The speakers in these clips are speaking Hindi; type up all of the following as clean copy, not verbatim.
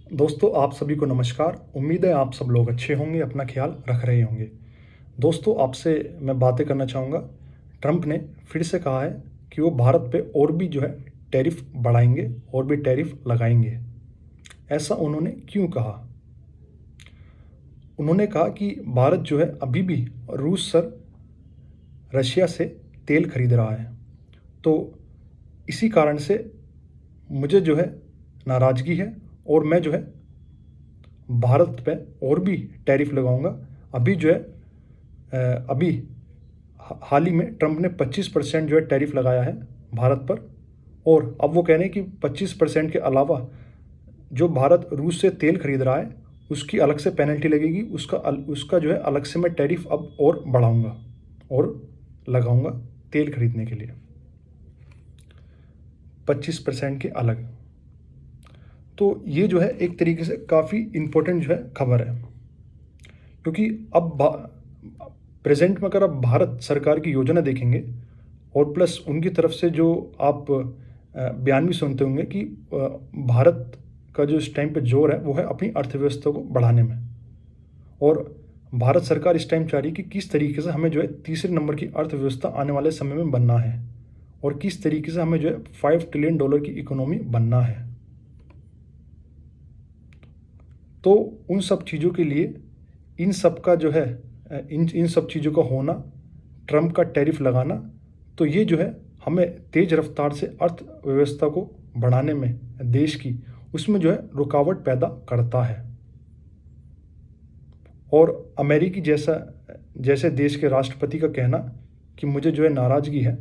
दोस्तों, आप सभी को नमस्कार। उम्मीद है आप सब लोग अच्छे होंगे, अपना ख्याल रख रहे होंगे। दोस्तों, आपसे मैं बातें करना चाहूँगा। ट्रंप ने फिर से कहा है कि वो भारत पे और भी टैरिफ बढ़ाएंगे और भी टैरिफ लगाएंगे। ऐसा उन्होंने क्यों कहा? उन्होंने कहा कि भारत अभी भी रूस सर रशिया से तेल खरीद रहा है। तो इसी कारण से मुझे नाराज़गी है और मैं भारत पे और भी टैरिफ लगाऊंगा। अभी अभी हाल ही में ट्रंप ने 25% टैरिफ लगाया है भारत पर। और अब वो कह रहे हैं कि 25% के अलावा जो भारत रूस से तेल खरीद रहा है उसकी अलग से पेनल्टी लगेगी। उसका अलग से मैं टैरिफ अब और बढ़ाऊंगा और लगाऊंगा तेल खरीदने के लिए 25% के अलग। तो ये एक तरीके से काफ़ी इम्पोर्टेंट खबर है, क्योंकि अब प्रेजेंट में अगर आप भारत सरकार की योजना देखेंगे और प्लस उनकी तरफ से जो आप बयान भी सुनते होंगे कि भारत का जो इस टाइम पे जोर है वो है अपनी अर्थव्यवस्था को बढ़ाने में। और भारत सरकार इस टाइम चाह रही है कि किस तरीके से हमें तीसरे नंबर की अर्थव्यवस्था आने वाले समय में बनना है और किस तरीके से हमें $5 ट्रिलियन की इकोनॉमी बनना है। तो उन सब चीज़ों के लिए इन सब का इन सब चीज़ों का होना, ट्रंप का टैरिफ लगाना, तो ये हमें तेज़ रफ्तार से अर्थव्यवस्था को बढ़ाने में देश की उसमें रुकावट पैदा करता है। और अमेरिकी जैसे देश के राष्ट्रपति का कहना कि मुझे नाराज़गी है,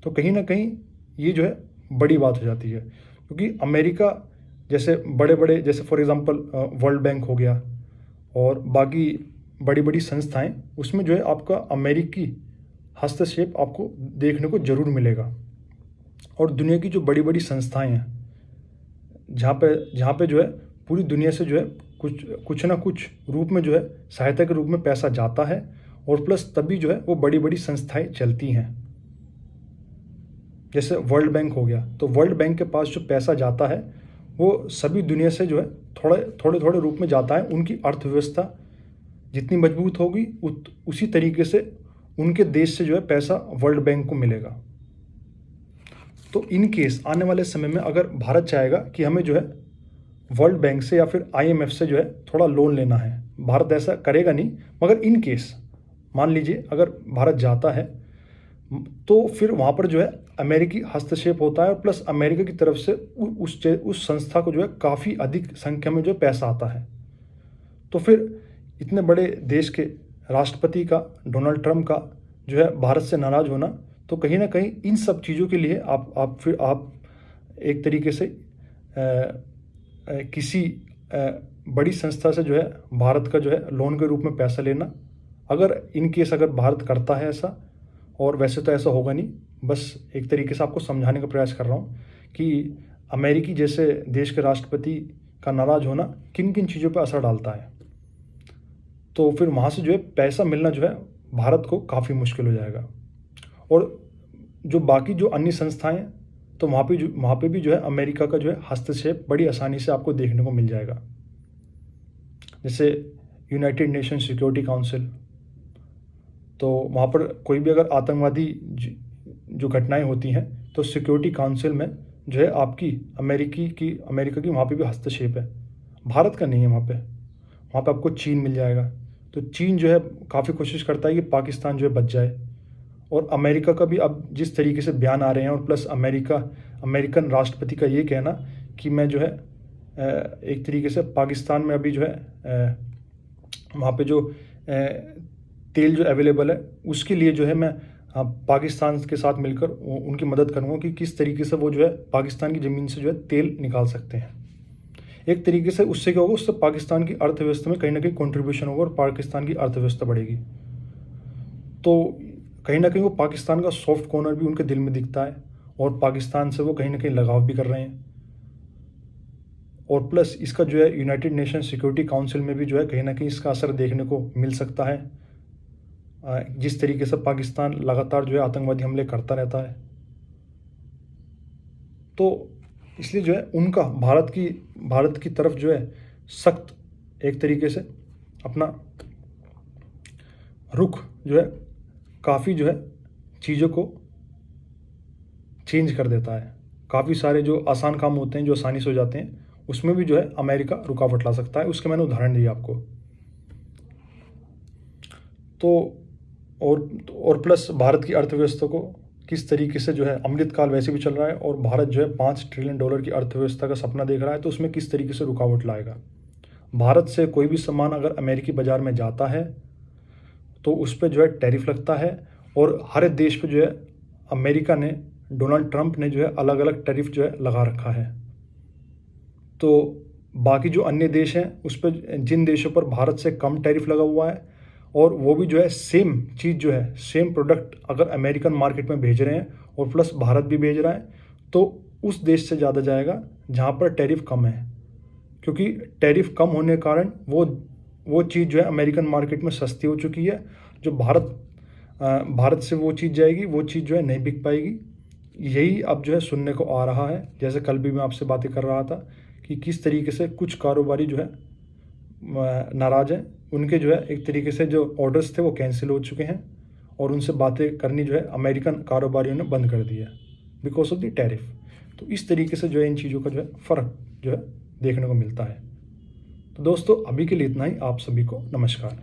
तो कहीं ना कहीं ये बड़ी बात हो जाती है। क्योंकि अमेरिका जैसे बड़े बड़े जैसे फॉर एग्ज़ाम्पल वर्ल्ड बैंक हो गया और बाकी बड़ी बड़ी संस्थाएं, उसमें आपका अमेरिकी हस्तक्षेप आपको देखने को ज़रूर मिलेगा। और दुनिया की जो बड़ी बड़ी संस्थाएं हैं जहाँ पे पूरी दुनिया से कुछ ना कुछ रूप में सहायता के रूप में पैसा जाता है और प्लस तभी वो बड़ी बड़ी संस्थाएं चलती हैं। जैसे वर्ल्ड बैंक हो गया, तो वर्ल्ड बैंक के पास जो पैसा जाता है वो सभी दुनिया से थोड़े रूप में जाता है। उनकी अर्थव्यवस्था जितनी मजबूत होगी उसी तरीके से उनके देश से पैसा वर्ल्ड बैंक को मिलेगा। तो इन केस आने वाले समय में अगर भारत चाहेगा कि हमें वर्ल्ड बैंक से या फिर IMF से थोड़ा लोन लेना है, भारत ऐसा करेगा नहीं, मगर इन केस मान लीजिए अगर भारत जाता है तो फिर वहाँ पर अमेरिकी हस्तक्षेप होता है और प्लस अमेरिका की तरफ से उस संस्था को काफ़ी अधिक संख्या में पैसा आता है। तो फिर इतने बड़े देश के राष्ट्रपति का, डोनाल्ड ट्रंप का भारत से नाराज़ होना, तो कहीं ना कहीं इन सब चीज़ों के लिए आप एक तरीके से किसी बड़ी संस्था से भारत का लोन के रूप में पैसा लेना, अगर इन केस अगर भारत करता है ऐसा, और वैसे तो ऐसा होगा नहीं, बस एक तरीके से आपको समझाने का प्रयास कर रहा हूँ कि अमेरिकी जैसे देश के राष्ट्रपति का नाराज़ होना किन किन चीज़ों पर असर डालता है। तो फिर वहाँ से पैसा मिलना भारत को काफ़ी मुश्किल हो जाएगा। और जो बाकी जो अन्य संस्थाएं हैं, तो वहाँ पे भी अमेरिका का हस्तक्षेप बड़ी आसानी से आपको देखने को मिल जाएगा। जैसे यूनाइटेड नेशन सिक्योरिटी काउंसिल, तो वहाँ पर कोई भी अगर आतंकवादी जो घटनाएं होती हैं तो सिक्योरिटी काउंसिल में आपकी अमेरिका की वहाँ पे भी हस्तक्षेप है, भारत का नहीं है। वहाँ पे आपको चीन मिल जाएगा। तो चीन काफ़ी कोशिश करता है कि पाकिस्तान बच जाए। और अमेरिका का भी अब जिस तरीके से बयान आ रहे हैं और प्लस अमेरिकन राष्ट्रपति का ये कहना कि मैं एक तरीके से पाकिस्तान में अभी वहाँ पे तेल अवेलेबल है उसके लिए मैं पाकिस्तान के साथ मिलकर उनकी मदद करूँगा कि किस तरीके से वो पाकिस्तान की ज़मीन से तेल निकाल सकते हैं। एक तरीके से उससे क्या होगा, उससे पाकिस्तान की अर्थव्यवस्था में कहीं ना कहीं कंट्रीब्यूशन होगा और पाकिस्तान की अर्थव्यवस्था बढ़ेगी। तो कहीं ना कहीं वो पाकिस्तान का सॉफ्ट कॉर्नर भी उनके दिल में दिखता है और पाकिस्तान से वो कहीं ना कहीं लगाव भी कर रहे हैं। और प्लस इसका यूनाइटेड नेशन सिक्योरिटी काउंसिल में भी कहीं ना कहीं इसका असर देखने को मिल सकता है, जिस तरीके से पाकिस्तान लगातार आतंकवादी हमले करता रहता है। तो इसलिए उनका भारत की तरफ जो है सख्त एक तरीके से अपना रुख जो है काफ़ी जो है चीज़ों को चेंज कर देता है। काफ़ी सारे जो आसान काम होते हैं जो आसानी से हो जाते हैं उसमें भी जो है अमेरिका रुकावट ला सकता है। उसके मैंने उदाहरण दिए आपको। तो और प्लस भारत की अर्थव्यवस्था को किस तरीके से जो है अमृतकाल वैसे भी चल रहा है और भारत जो है $5 ट्रिलियन की अर्थव्यवस्था का सपना देख रहा है, तो उसमें किस तरीके से रुकावट लाएगा। भारत से कोई भी सामान अगर अमेरिकी बाज़ार में जाता है तो उस पर जो है टैरिफ लगता है और हर देश पे जो है अमेरिका ने, डोनाल्ड ट्रंप ने जो है अलग अलग टैरिफ जो है लगा रखा है। तो बाकी जो अन्य देश हैं उस पर, जिन देशों पर भारत से कम टैरिफ लगा हुआ है और वो भी जो है सेम चीज़ जो है, सेम प्रोडक्ट अगर अमेरिकन मार्केट में भेज रहे हैं और प्लस भारत भी भेज रहा है, तो उस देश से ज़्यादा जाएगा जहाँ पर टैरिफ कम है। क्योंकि टैरिफ कम होने के कारण वो चीज़ जो है अमेरिकन मार्केट में सस्ती हो चुकी है। जो भारत से वो चीज़ जाएगी, वो चीज़ जो है नहीं बिक पाएगी। यही अब जो है सुनने को आ रहा है। जैसे कल भी मैं आपसे बातें कर रहा था कि किस तरीके से कुछ कारोबारी जो है नाराज़ हैं। उनके जो है एक तरीके से जो ऑर्डर्स थे वो कैंसिल हो चुके हैं और उनसे बातें करनी जो है अमेरिकन कारोबारियों ने बंद कर दी है बिकॉज ऑफ द टैरिफ। तो इस तरीके से जो है इन चीज़ों का जो है फ़र्क जो है देखने को मिलता है। तो दोस्तों अभी के लिए इतना ही। आप सभी को नमस्कार।